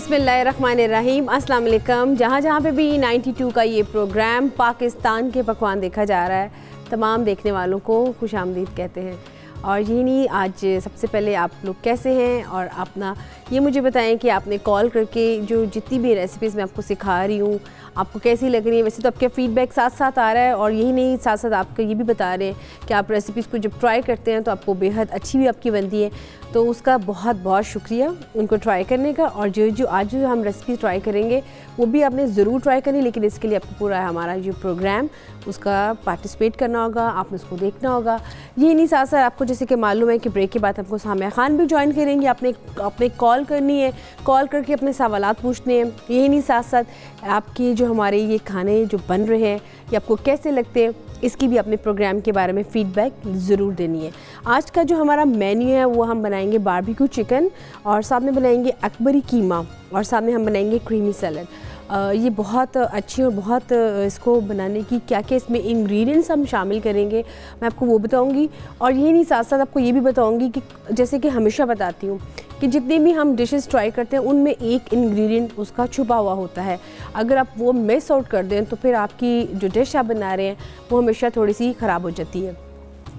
बिस्मिल्लाहिर्रहमानिर्रहीम, अस्सलाम वालेकुम। जहाँ पे भी 92 का ये प्रोग्राम पाकिस्तान के पकवान देखा जा रहा है, तमाम देखने वालों को खुशामदीद कहते हैं। और ये नहीं, आज सबसे पहले आप लोग कैसे हैं और अपना ये मुझे बताएं कि आपने कॉल करके जो जितनी भी रेसिपीज़ मैं आपको सिखा रही हूँ आपको कैसी लग रही है। वैसे तो आपका फ़ीडबैक साथ साथ आ रहा है, और यही नहीं, साथ साथ आपका ये भी बता रहे हैं कि आप रेसिपीज़ को जब ट्राई करते हैं तो आपको बेहद अच्छी भी आपकी बनती है, तो उसका बहुत बहुत शुक्रिया उनको ट्राई करने का। और जो आज जो हम रेसिपी ट्राई करेंगे वो भी आपने ज़रूर ट्राई करनी, लेकिन इसके लिए आपको पूरा हमारा जो प्रोग्राम उसका पार्टिसिपेट करना होगा, आपने उसको देखना होगा। ये नहीं, साथ साथ आपको जैसे कि मालूम है कि ब्रेक के बाद आपको सामिया खान भी ज्वाइन करेंगे, आपने कॉल करनी है, कॉल करके अपने सवालात पूछने हैं। यही नहीं, साथ साथ आपकी जो हमारे ये खाने जो बन रहे हैं ये आपको कैसे लगते हैं, इसकी भी अपने प्रोग्राम के बारे में फ़ीडबैक ज़रूर देनी है। आज का जो हमारा मेन्यू है वो हम बनाएंगे बारबेक्यू चिकन, और साथ में बनाएंगे अकबरी कीमा, और साथ में हम बनाएंगे क्रीमी सैलड। ये बहुत अच्छी और बहुत इसको बनाने की क्या क्या इसमें इंग्रेडिएंट्स हम शामिल करेंगे मैं आपको वो बताऊंगी। और ये नहीं, साथ साथ आपको ये भी बताऊंगी कि जैसे कि हमेशा बताती हूँ कि जितने भी हम डिशेस ट्राई करते हैं उनमें एक इंग्रेडिएंट उसका छुपा हुआ होता है। अगर आप वो मिस आउट कर दें तो फिर आपकी जो डिश आप बना रहे हैं वो हमेशा थोड़ी सी ख़राब हो जाती है।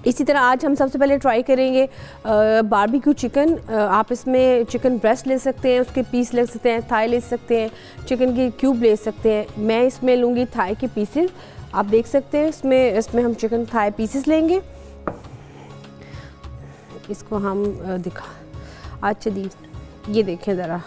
इसी तरह आज हम सबसे पहले ट्राई करेंगे बारबेक्यू चिकन। आप इसमें चिकन ब्रेस्ट ले सकते हैं, उसके पीस ले सकते हैं, थाई ले सकते हैं, चिकन के क्यूब ले सकते हैं। मैं इसमें लूँगी थाई के पीसेस, आप देख सकते हैं इसमें हम चिकन थाई पीसेस लेंगे। इसको हम अच्छा दी, ये देखें ज़रा,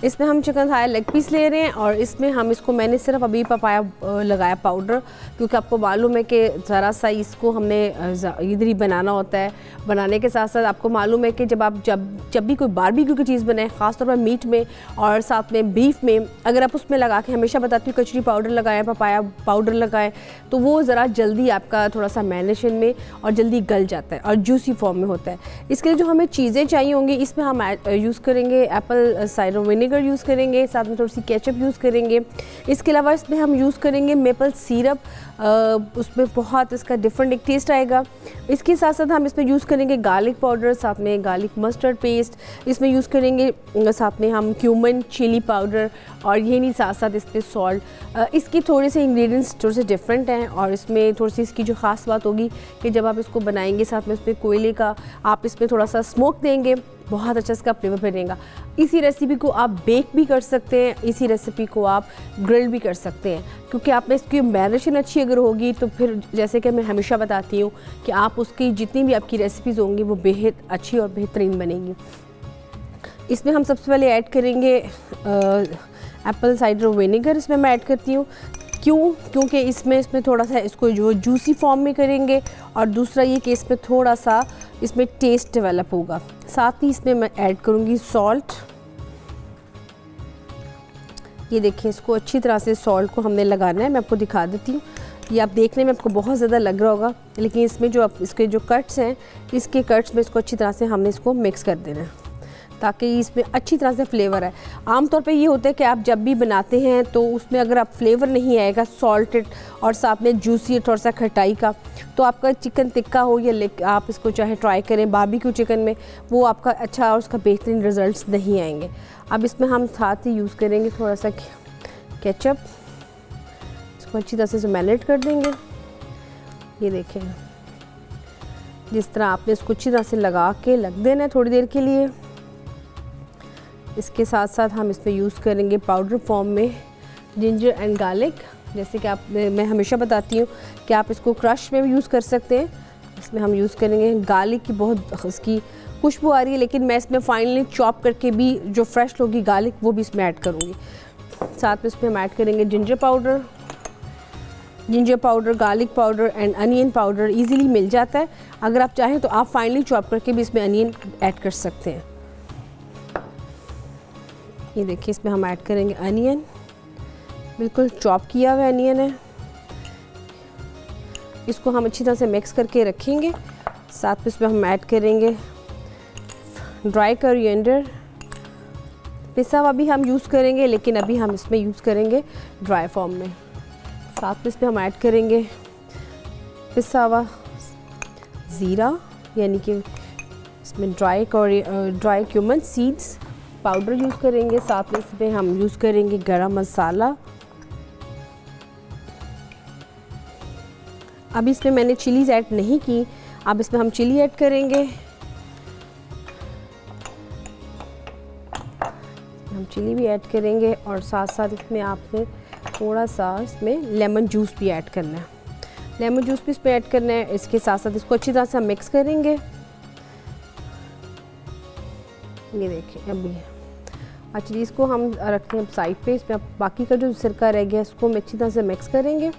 इसमें हम चिकन थाई लेग पीस ले रहे हैं, और इसमें हम इसको मैंने सिर्फ अभी पपाया लगाया पाउडर, क्योंकि आपको मालूम है कि ज़रा सा इसको हमने इधर ही बनाना होता है। बनाने के साथ साथ आपको मालूम है कि जब भी कोई बारबेक्यू की चीज़ बनाए, ख़ासतौर पर मीट में और साथ में बीफ में, अगर आप उसमें लगा के, हमेशा बताती हूँ कचौरी पाउडर लगाएं, पपाया पाउडर लगाएं, तो वो ज़रा जल्दी आपका थोड़ा सा मैरिनेशन में और जल्दी गल जाता है और जूसी फॉर्म में होता है। इसके लिए जो हमें चीज़ें चाहिए होंगी, इसमें हम यूज़ करेंगे एप्पल साइडर विनेगर यूज़ करेंगे, साथ में थोड़ी सी केचप यूज़ करेंगे। इसके अलावा इसमें हम यूज़ करेंगे मेपल सिरप, उसमें बहुत इसका डिफरेंट एक टेस्ट आएगा। इसके साथ साथ हम इसमें यूज़ करेंगे गार्लिक पाउडर, साथ में गार्लिक मस्टर्ड पेस्ट इसमें यूज़ करेंगे, साथ में हम क्यूमन चिली पाउडर, और ये नहीं, साथ साथ इसमें सॉल्ट। इसकी थोड़े से इंग्रेडिएंट्स थोड़े से डिफरेंट हैं, और इसमें थोड़ी सी इसकी जो ख़ास बात होगी कि जब आप इसको बनाएंगे साथ में इसमें कोयले का आप इसमें थोड़ा सा स्मोक देंगे, बहुत अच्छा इसका फ्लेवर बनेगा। इसी रेसिपी को आप बेक भी कर सकते हैं, इसी रेसिपी को आप ग्रिल भी कर सकते हैं, क्योंकि आप में इसकी मैरिनेशन अच्छी अगर होगी तो फिर जैसे कि मैं हमेशा बताती हूँ कि आप उसकी जितनी भी आपकी रेसिपीज़ होंगी वो बेहद अच्छी और बेहतरीन बनेंगी। इसमें हम सबसे पहले ऐड करेंगे एप्पल साइडर विनेगर, इसमें मैं ऐड करती हूँ। क्योंकि इसमें थोड़ा सा इसको जो जूसी फॉर्म में करेंगे, और दूसरा ये कि इसमें थोड़ा सा इसमें टेस्ट डेवलप होगा। साथ ही इसमें मैं ऐड करूँगी सॉल्ट। ये देखिए, इसको अच्छी तरह से सॉल्ट को हमने लगाना है, मैं आपको दिखा देती हूँ। ये आप देखने में आपको बहुत ज़्यादा लग रहा होगा, लेकिन इसमें जो इसके जो कट्स हैं, इसके कट्स में इसको अच्छी तरह से हमने इसको मिक्स कर देना है ताकि इसमें अच्छी तरह से फ्लेवर है। आमतौर पे ये होता है कि आप जब भी बनाते हैं तो उसमें अगर आप फ्लेवर नहीं आएगा सॉल्टेड और साथ में जूसी थोड़ा सा खटाई का, तो आपका चिकन टिक्का हो या आप इसको चाहे ट्राई करें बारबेक्यू चिकन में, वो आपका अच्छा और उसका बेहतरीन रिजल्ट्स नहीं आएंगे। अब इसमें हम साथ ही यूज़ करेंगे थोड़ा सा केचप, इसको अच्छी तरह से मैरिनेट कर देंगे। ये देखें, जिस तरह आपने इसको अच्छी तरह से लगा के रख देना है थोड़ी देर के लिए। इसके साथ साथ हम इसमें यूज़ करेंगे पाउडर फॉर्म में जिंजर एंड गार्लिक, जैसे कि मैं हमेशा बताती हूँ कि आप इसको क्रश में भी यूज़ कर सकते हैं। इसमें हम यूज़ करेंगे गार्लिक की, बहुत इसकी खुशबू आ रही है, लेकिन मैं इसमें फाइनली चॉप करके भी जो फ्रेश होगी गार्लिक वो भी इसमें ऐड करूँगी। साथ में इसमें हम ऐड करेंगे ginger powder, garlic powder and onion powder easily मिल जाता है। अगर आप चाहें तो आप फाइनली चॉप करके भी इसमें अनियन ऐड कर सकते हैं। ये देखिए, इसमें हम ऐड करेंगे अनियन, बिल्कुल चॉप किया हुआ अनियन है। इसको हम अच्छी तरह से मिक्स करके रखेंगे। साथ में इसमें हम ऐड करेंगे ड्राई कोरिएंडर, पिसा हुआ भी हम यूज़ करेंगे, लेकिन अभी हम इसमें यूज़ करेंगे ड्राई फॉर्म में। साथ में इसमें हम ऐड करेंगे पिसा हुआ ज़ीरा, यानी कि इसमें dry cumin seeds, powder use करेंगे, साथ में इसमें हम यूज़ करेंगे गरम मसाला। अब इसमें मैंने चिलीज़ ऐड नहीं की, अब इसमें हम चिली ऐड करेंगे। हम चिली भी ऐड करेंगे और साथ साथ इसमें आपने थोड़ा सा इसमें लेमन जूस भी ऐड करना है। लेमन जूस भी इसमें ऐड करना है। इसके साथ साथ इसको अच्छी तरह से मिक्स करेंगे। ये देखिए अभी अच्छा जी, इसको हम रखते हैं साइड पे। इसमें अब बाकी का जो सिरका रह गया इसको हम अच्छी तरह से मिक्स करेंगे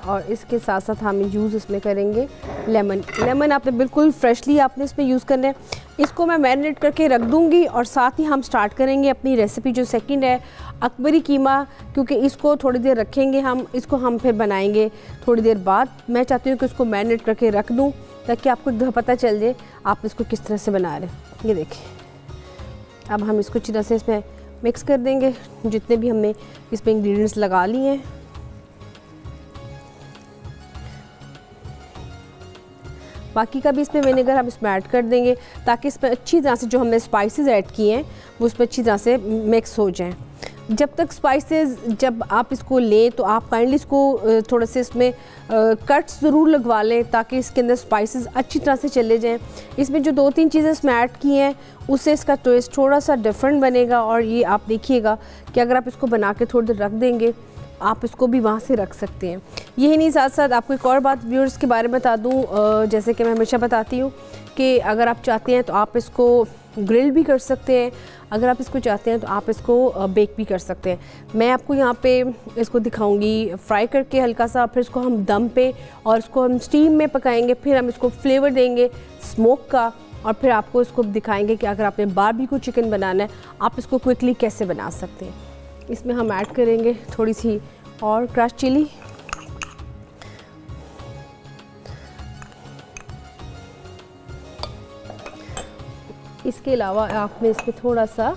और इसके साथ साथ हम यूज़ इसमें करेंगे लेमन। लेमन आपने बिल्कुल फ्रेशली आपने इसमें यूज़ करना है। इसको मैं मैरिनेट करके रख दूँगी और साथ ही हम स्टार्ट करेंगे अपनी रेसिपी जो सेकंड है अकबरी कीमा, क्योंकि इसको थोड़ी देर रखेंगे हम, इसको हम फिर बनाएंगे थोड़ी देर बाद। मैं चाहती हूँ कि इसको मैरिनेट करके रख दूँ ताकि आपको एकदम पता चल जाए आप इसको किस तरह से बना रहे हैं। ये देखिए अब हम इसको अच्छी तरह से इसमें मिक्स कर देंगे जितने भी हमने इसमें इंग्रेडिएंट्स लगा लिए हैं। बाकी का भी इसमें विनेगर हम इसमें ऐड कर देंगे ताकि इसमें अच्छी तरह से जो हमने स्पाइसेस ऐड किए हैं वो इसमें अच्छी तरह से मिक्स हो जाएं। जब तक स्पाइसेस जब आप इसको लें तो आप काइंडली इसको थोड़ा से इसमें कट्स ज़रूर लगवा लें ताकि इसके अंदर स्पाइसेस अच्छी तरह से चले जाएं। इसमें जो 2-3 चीज़ें इसमें ऐड की हैं उससे इसका टेस्ट थोड़ा सा डिफरेंट बनेगा। और ये आप देखिएगा कि अगर आप इसको बना के थोड़ी देर रख देंगे आप इसको भी वहाँ से रख सकते हैं। यही नहीं, साथ साथ आपको एक और बात व्यूअर्स के बारे में बता दूँ, जैसे कि मैं हमेशा बताती हूँ कि अगर आप चाहते हैं तो आप इसको ग्रिल भी कर सकते हैं, अगर आप इसको चाहते हैं तो आप इसको बेक भी कर सकते हैं। मैं आपको यहाँ पे इसको दिखाऊंगी फ्राई करके हल्का सा, फिर इसको हम दम पे और इसको हम स्टीम में पकाएंगे, फिर हम इसको फ्लेवर देंगे स्मोक का और फिर आपको इसको दिखाएंगे कि अगर आपने बारबेक्यू चिकन बनाना है आप इसको क्विकली कैसे बना सकते हैं। इसमें हम ऐड करेंगे थोड़ी सी और क्रश चिली, इसके अलावा आपने इसमें थोड़ा सा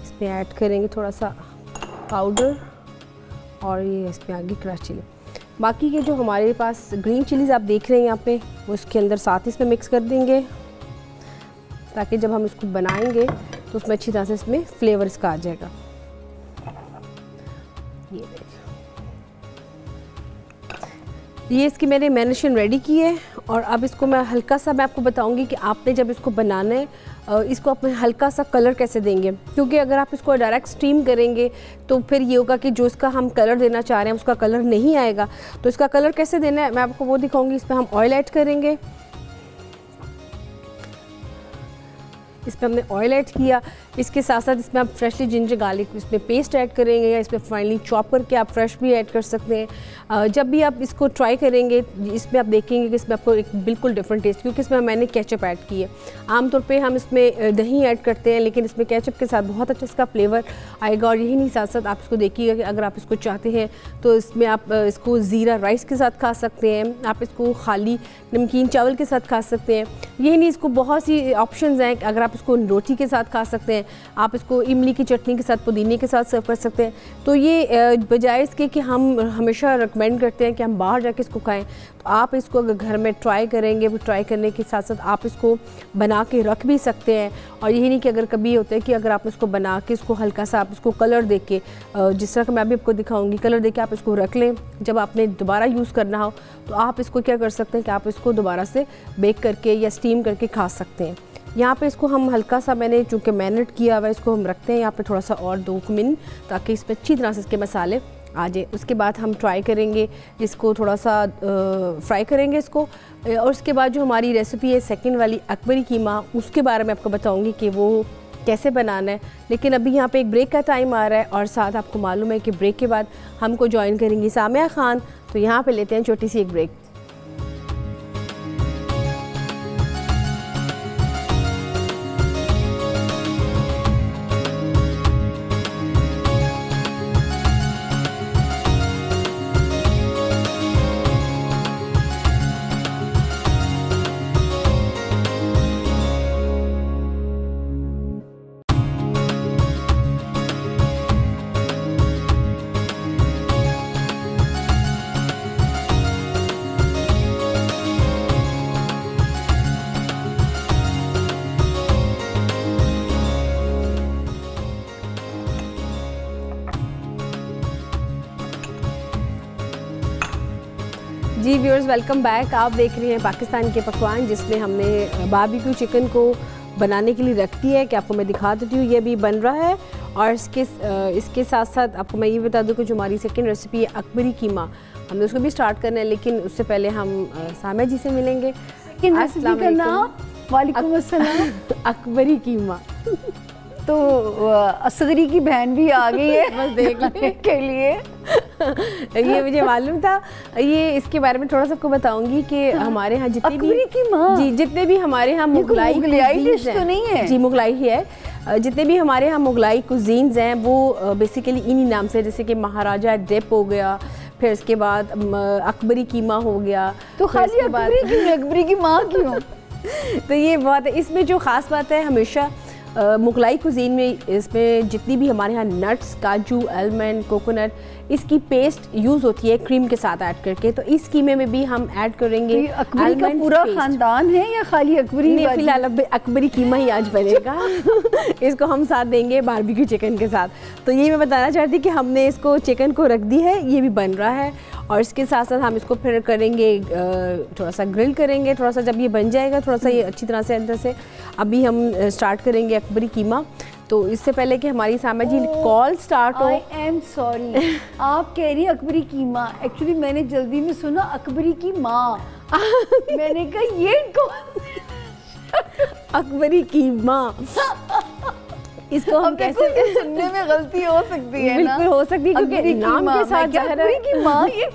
इसमें ऐड करेंगे थोड़ा सा पाउडर और ये इसमें आगे क्रश चिली। बाकी के जो हमारे पास ग्रीन चिलीज़ आप देख रहे हैं यहाँ पे वो इसके अंदर साथ इसमें मिक्स कर देंगे ताकि जब हम इसको बनाएंगे तो उसमें अच्छी तरह से इसमें फ्लेवर इसका आ जाएगा। ये देखिए ये इसकी मैंने मैरिनेशन रेडी की है और अब इसको मैं हल्का सा मैं आपको बताऊंगी कि आपने जब इसको बनाना है इसको अपने हल्का सा कलर कैसे देंगे, क्योंकि अगर आप इसको डायरेक्ट स्टीम करेंगे तो फिर ये होगा कि जो इसका हम कलर देना चाह रहे हैं उसका कलर नहीं आएगा। तो इसका कलर कैसे देना है मैं आपको वो दिखाऊंगी। इसमें हम ऑयल ऐड करेंगे, इसमें हमने ऑयल ऐड किया, इसके साथ साथ इसमें आप फ्रेशली जिंजर गार्लिक इसमें पेस्ट ऐड करेंगे या इसमें फाइनली चॉप करके आप फ्रेश भी ऐड कर सकते हैं। जब भी आप इसको ट्राई करेंगे इसमें आप देखेंगे कि इसमें आपको एक बिल्कुल डिफरेंट टेस्ट, क्योंकि इसमें मैंने केचप ऐड की है। आमतौर पे हम इसमें दही ऐड करते हैं लेकिन इसमें केचप के साथ बहुत अच्छा इसका फ्लेवर आएगा। और यही नहीं, साथ साथ आप इसको देखिएगा कि अगर आप इसको चाहते हैं तो इसमें आप इसको ज़ीरा राइस के साथ खा सकते हैं, आप इसको खाली नमकीन चावल के साथ खा सकते हैं। यही नहीं, इसको बहुत सी ऑप्शंस हैं। अगर आप इसको रोटी के साथ खा सकते हैं, आप इसको इमली की चटनी के साथ पुदीने के साथ सर्व कर सकते हैं। तो ये बजाय इसके कि हम हमेशा रिकमेंड करते हैं कि हम बाहर जाके इसको खाएं, तो आप इसको अगर घर में ट्राई करेंगे, वो ट्राई करने के साथ साथ आप इसको बना के रख भी सकते हैं। और यही नहीं कि अगर कभी होता है कि अगर आप इसको बना के इसको हल्का सा आप इसको कलर दे के, जिस तरह का मैं भी आपको दिखाऊंगी, कलर दे के आप इसको रख लें, जब आपने दोबारा यूज़ करना हो तो आप इसको क्या कर सकते हैं कि आप इसको दोबारा से बेक करके या स्टीम करके खा सकते हैं। यहाँ पे इसको हम हल्का सा मैंने चूँकि मैरिनेट किया हुआ है इसको हम रखते हैं यहाँ पे थोड़ा सा और 2 मिनट, ताकि इस पर अच्छी तरह से इसके मसाले आ जाए। उसके बाद हम ट्राई करेंगे इसको थोड़ा सा फ्राई करेंगे इसको। और उसके बाद जो हमारी रेसिपी है सेकंड वाली अकबरी कीमा, उसके बारे में आपको बताऊंगी कि वो कैसे बनाना है। लेकिन अभी यहाँ पे एक ब्रेक का टाइम आ रहा है और साथ आपको मालूम है कि ब्रेक के बाद हमको ज्वाइन करेंगी सामिया खान। तो यहाँ पर लेते हैं छोटी सी एक ब्रेक। जी व्यूअर्स, वेलकम बैक। आप देख रहे हैं पाकिस्तान के पकवान, जिसमें हमने बारबेक्यू चिकन को बनाने के लिए रख दिया है कि आपको मैं दिखा देती हूँ। ये भी बन रहा है और इसके साथ साथ आपको मैं ये बता दूँ कि जो हमारी सेकंड रेसिपी है अकबरी कीमा, हमने उसको भी स्टार्ट करना है, लेकिन उससे पहले हम सामिया जी से मिलेंगे। अस्सलाम वालेकुम। वालेकुम अस्सलाम। अकबरी कीमा तो असगरी की बहन भी आ गई है बस देखने के लिए। ये मुझे मालूम था। ये इसके बारे में थोड़ा सा आपको बताऊंगी कि हमारे यहाँ जितने भी जी जितने भी हमारे यहाँ मुगलाई डिश तो नहीं है जी, मुगलाई ही है। जितने भी हमारे यहाँ मुगलाई कुजीन्स हैं वो बेसिकली इन्हीं नाम से, जैसे कि महाराजा डिप हो गया, फिर उसके बाद अकबरी कीमा हो गया। तो खाली अकबरी की माँ क्यों? तो ये बहुत है। इसमें जो ख़ास बात है, हमेशा मुगलाई कुजीन में इसमें जितनी भी हमारे यहाँ नट्स, काजू, आलमंड, कोकोनट, इसकी पेस्ट यूज़ होती है क्रीम के साथ ऐड करके। तो इस कीमे में भी हम ऐड करेंगे। तो अकबरी का पूरा खानदान है या खाली अकबरी? नहीं, फिलहाल अकबरी कीमा ही आज बनेगा। इसको हम साथ देंगे बारबेक्यू चिकन के साथ। तो ये मैं बताना चाहती कि हमने इसको चिकन को रख दी है, ये भी बन रहा है और इसके साथ साथ हम इसको फिर करेंगे, थोड़ा सा ग्रिल करेंगे। थोड़ा सा जब ये बन जाएगा, थोड़ा सा ये अच्छी तरह से अंदर से, अभी हम स्टार्ट करेंगे अकबरी कीमा। तो इससे पहले कि हमारी सामिया जी कॉल स्टार्ट हो, आई एम सॉरी, आप कह रही हैं अकबरी कीमा, एक्चुअली मैंने जल्दी में सुना अकबरी की माँ। मैंने कहा ये कौन? अकबरी कीमा इसको हम कैसे सुनने में गलती हो सकती है ना? बिल्कुल हो सकती है, क्योंकि नाम के साथ अकबरी की माँ ये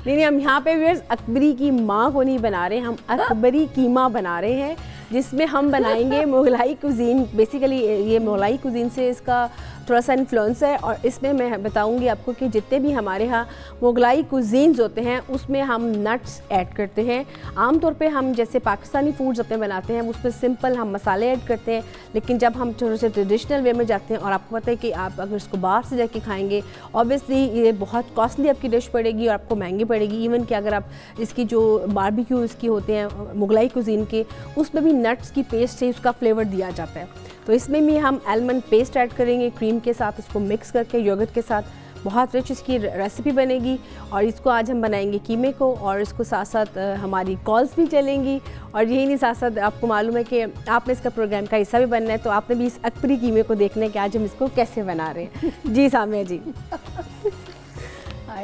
नहीं, हम यहाँ पे व्यूअर्स अकबरी की माँ को नहीं बना रहे, हम अकबरी कीमा बना रहे हैं, जिसमें हम बनाएंगे मुगलाई कुजीन। बेसिकली ये मुगलाई कुजीन से इसका थोड़ा सा इन्फ्लुएंस है। और इसमें मैं बताऊंगी आपको कि जितने भी हमारे यहाँ मुगलाई कुजीन्स होते हैं उसमें हम नट्स ऐड करते हैं। आमतौर पे हम जैसे पाकिस्तानी फूड्स अपने बनाते हैं उसमें सिंपल हम मसाले ऐड करते हैं, लेकिन जब हम थोड़े से ट्रेडिशनल वे में जाते हैं और आपको पता है कि आप अगर इसको बाहर से जाके खाएंगे, ऑब्वियसली ये बहुत कॉस्टली आपकी डिश पड़ेगी और आपको महंगी पड़ेगी। इवन कि अगर आप इसकी जो बारबेक्यू इसकी होते हैं मुगलाई कुजीन के, उसमें भी नट्स की पेस्ट से उसका फ्लेवर दिया जाता है। तो इसमें भी हम आलमंड पेस्ट ऐड करेंगे क्रीम के साथ, इसको मिक्स करके योगर्ट के साथ। बहुत रिच इसकी रेसिपी बनेगी और इसको आज हम बनाएंगे कीमे को, और इसको साथ साथ हमारी कॉल्स भी चलेंगी। और यही नहीं, साथ साथ आपको मालूम है कि आपने इसका प्रोग्राम का हिस्सा भी बनना है, तो आपने भी इस अकबरी कीमे को देखना है कि आज हम इसको कैसे बना रहे हैं। जी सामिया जी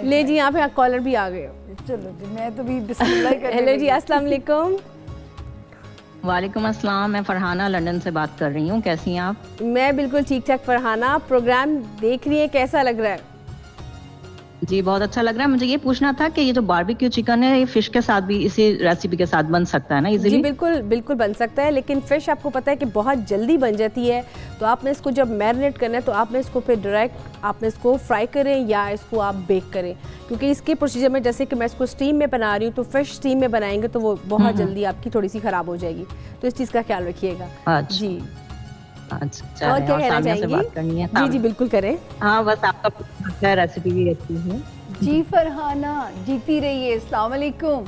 ले जी, यहाँ पे कॉलर भी आ गए। चलो जी, मैं तो भी बिस्मिल्लाह करने लगी। हेलो जी, अस्सलाम वालेकुम। वालेकुम अस्सलाम, मैं फरहाना लंदन से बात कर रही हूँ। कैसी हैं आप? मैं बिल्कुल ठीक ठाक। फरहाना, प्रोग्राम देख रही है, कैसा लग रहा है? जी बहुत अच्छा लग रहा है। मुझे ये पूछना था कि ये जो बारबेक्यू चिकन है, ये फिश के साथ भी, इसी रेसिपी के साथ बन सकता है ना इजीली? जी बिल्कुल बिल्कुल बन सकता है, लेकिन फ़िश आपको पता है कि बहुत जल्दी बन जाती है। तो आपने इसको जब मैरिनेट करना है तो आपने इसको फिर डायरेक्ट आपने इसको फ्राई करें या इसको आप बेक करें, क्योंकि इसके प्रोसीजर में जैसे कि मैं इसको स्टीम में बना रही हूँ, तो फ़िश स्टीम में बनाएंगे तो वो बहुत जल्दी आपकी थोड़ी सी ख़राब हो जाएगी। तो इस चीज़ का ख्याल रखिएगा। जी अच्छा, और क्या कहना चाहेंगी? बात करनी है? जी जी बिल्कुल करें। हाँ, बस आपका रेसिपी भी अच्छी है। जी फरहाना, जीती रहिए। अस्सलाम वालेकुम।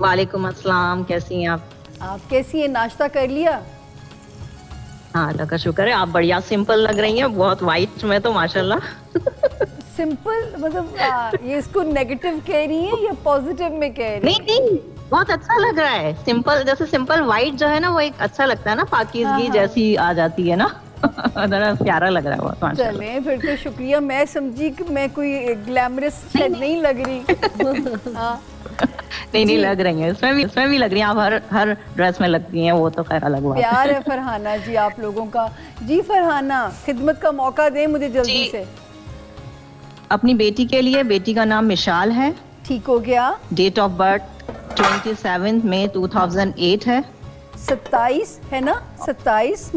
वालेकुम अस्सलाम, कैसी हैं आप? आप कैसी हैं? नाश्ता कर लिया? हाँ, अल्लाह का शुक्र है। आप बढ़िया सिंपल लग रही हैं, बहुत वाइट में तो माशाल्लाह। सिंपल मतलब ये इसको नेगेटिव कह रही हैं या पॉजिटिव में कह रही हैं? नहीं, बहुत अच्छा लग रहा है। सिंपल, जैसे सिंपल वाइट जो है ना, वो एक अच्छा लगता है ना, पाकीज़गी जैसी आ जाती है ना। प्यारा लग रहा है बहुत माशाल्लाह। चलें फिर तो शुक्रिया। मैं समझी कि मैं कोई ग्लैमरस नहीं लग रही। नहीं लग रही है, इसमें भी लग रही है। आप हर ड्रेस में लगती हैं, वो तो खैर अलग बात है। प्यार है फरहाना जी आप लोगों का। जी फरहाना, खिदमत का मौका दें मुझे जल्दी से। अपनी बेटी के लिए, बेटी का नाम मिशाल है। ठीक हो गया। डेट ऑफ बर्थ 27 मई 2008 है। 27 है ना? 27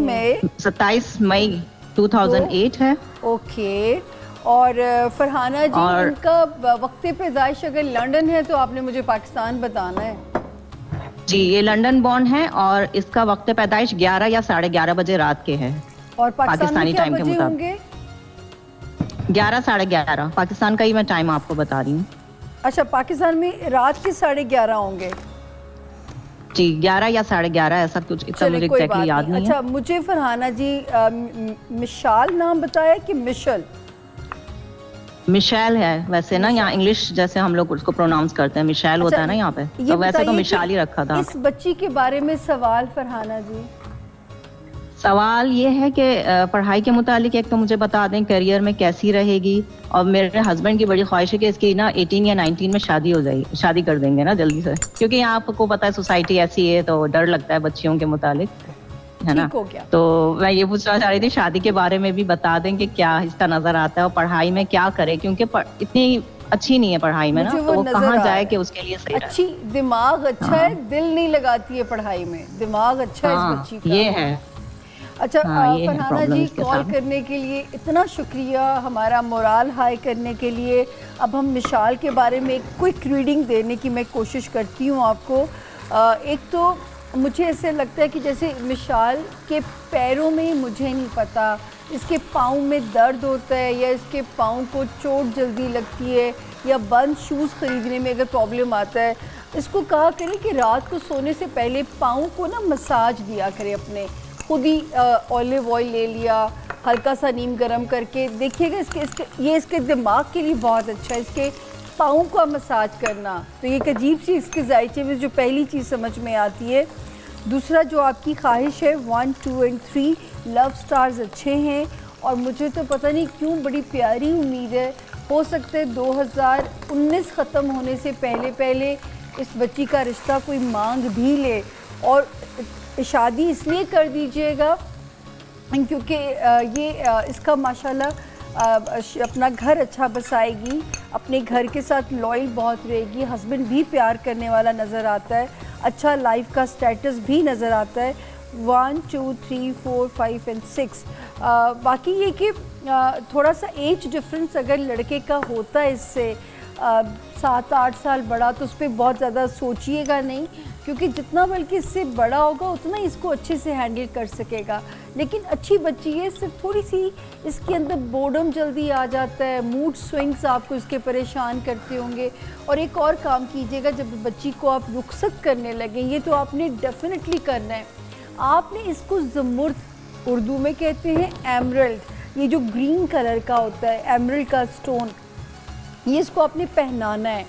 मई 2008 है। ओके। और फरहाना जी, इनका वक्त पैदाइश अगर लंदन है तो आपने मुझे पाकिस्तान बताना है। जी, ये लंदन बॉर्न है और इसका वक्त पैदाइश 11 या 11:30 बजे रात के है। और पाकिस्तानी टाइम के मुताबिक 11 साढ़े 11 पाकिस्तान का ही मैं टाइम आपको बता रही हूँ। अच्छा, पाकिस्तान में रात के 11:30 होंगे जी, 11 या 11:30 ऐसा कुछ, इतना मुझे एग्जैक्टली याद नहीं है। अच्छा, मुझे फरहाना जी मिशाल नाम बताया कि मिशल? मिशेल है वैसे ना, यहाँ इंग्लिश जैसे हम लोग उसको प्रोनाउंस करते हैं, मिशेल होता है ना यहाँ पे, तो वैसे तो मिशाल ही रखा था। इस बच्ची के बारे में सवाल फरहाना जी। सवाल ये है कि पढ़ाई के मुतालिक एक तो मुझे बता दें करियर में कैसी रहेगी, और मेरे हस्बैंड की बड़ी ख्वाहिश है कि इसकी ना 18 या 19 में शादी हो जाएगी, शादी कर देंगे ना जल्दी से, क्योंकि यहाँ आपको पता है सोसाइटी ऐसी है तो डर लगता है बच्चियों के मुतालिक, है ना। तो मैं ये पूछना चाह रही थी शादी के बारे में भी बता दें कि क्या इसका नजर आता है, और पढ़ाई में क्या करे, क्योंकि इतनी अच्छी नहीं है पढ़ाई में ना, तो वो कहाँ जाए कि उसके लिए सही अच्छी दिमाग अच्छा है, दिल नहीं लगाती है पढ़ाई में, दिमाग अच्छा है इस बच्ची का, ये है। अच्छा फरहाना जी, कॉल करने के लिए इतना शुक्रिया, हमारा मोराल हाई करने के लिए। अब हम मिशाल के बारे में एक क्विक रीडिंग देने की मैं कोशिश करती हूँ आपको। एक तो मुझे ऐसे लगता है कि जैसे मिशाल के पैरों में, मुझे नहीं पता इसके पाँव में दर्द होता है या इसके पाँव को चोट जल्दी लगती है या बंद शूज़ ख़रीदने में अगर प्रॉब्लम आता है, इसको कहा करें कि रात को सोने से पहले पाँव को ना मसाज दिया करें, अपने खुद ही ऑलिव ऑयल ले लिया, हल्का सा नीम गरम करके देखिएगा, ये इसके दिमाग के लिए बहुत अच्छा है, इसके पाँव का मसाज करना। तो ये एक अजीब सी इसके जायचे में जो पहली चीज़ समझ में आती है। दूसरा जो आपकी ख्वाहिश है 1, 2 और 3 लव स्टार्स अच्छे हैं, और मुझे तो पता नहीं क्यों बड़ी प्यारी उम्मीद है, हो सकता है 2019 ख़त्म होने से पहले इस बच्ची का रिश्ता कोई मांग भी ले, और शादी इसलिए कर दीजिएगा क्योंकि ये इसका माशाल्लाह अपना घर अच्छा बसाएगी, अपने घर के साथ लॉयल बहुत रहेगी, हस्बैंड भी प्यार करने वाला नज़र आता है, अच्छा लाइफ का स्टेटस भी नज़र आता है। 1, 2, 3, 4, 5 और 6। बाकी ये कि थोड़ा सा एज डिफरेंस अगर लड़के का होता है इससे 7-8 साल बड़ा, तो उस पर बहुत ज़्यादा सोचिएगा नहीं, क्योंकि जितना बल्कि इससे बड़ा होगा उतना ही इसको अच्छे से हैंडल कर सकेगा। लेकिन अच्छी बच्ची है, सिर्फ थोड़ी सी इसके अंदर बोर्डम जल्दी आ जाता है, मूड स्विंग्स आपको इसके परेशान करते होंगे। और एक और काम कीजिएगा, जब बच्ची को आप रुखसत करने लगें, ये तो आपने डेफिनेटली करना है, आपने इसको ज़मुर्द, उर्दू में कहते हैं एमरल्ड, ये जो ग्रीन कलर का होता है एमरल्ड का स्टोन, ये इसको आपने पहनाना है,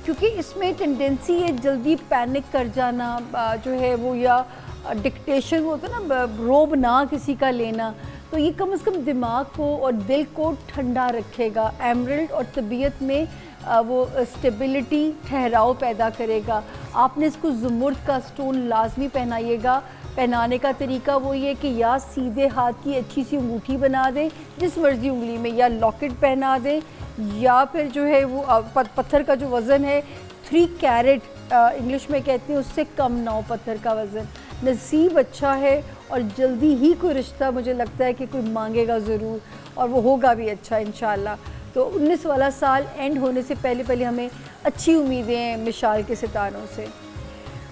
क्योंकि इसमें टेंडेंसी है जल्दी पैनिक कर जाना जो है वो, या डिक्टेशन होता है ना, रोब ना किसी का लेना, तो ये कम से कम दिमाग को और दिल को ठंडा रखेगा एमरल्ड, और तबीयत में वो स्टेबिलिटी, ठहराव पैदा करेगा। आपने इसको ज़मुर्द का स्टोन लाजमी पहनाइएगा। पहनाने का तरीका वो ये कि या सीधे हाथ की अच्छी सी अंगूठी बना दें जिस मर्ज़ी उंगली में, या लॉकेट पहना दें, या फिर जो है वो पत्थर का जो वज़न है 3 कैरेट इंग्लिश में कहते हैं, उससे कम ना हो पत्थर का वज़न। नसीब अच्छा है और जल्दी ही कोई रिश्ता मुझे लगता है कि कोई मांगेगा ज़रूर, और वो होगा भी अच्छा इंशाल्लाह। तो 19 वाला साल एंड होने से पहले हमें अच्छी उम्मीदें हैं मिशाल के सितारों से।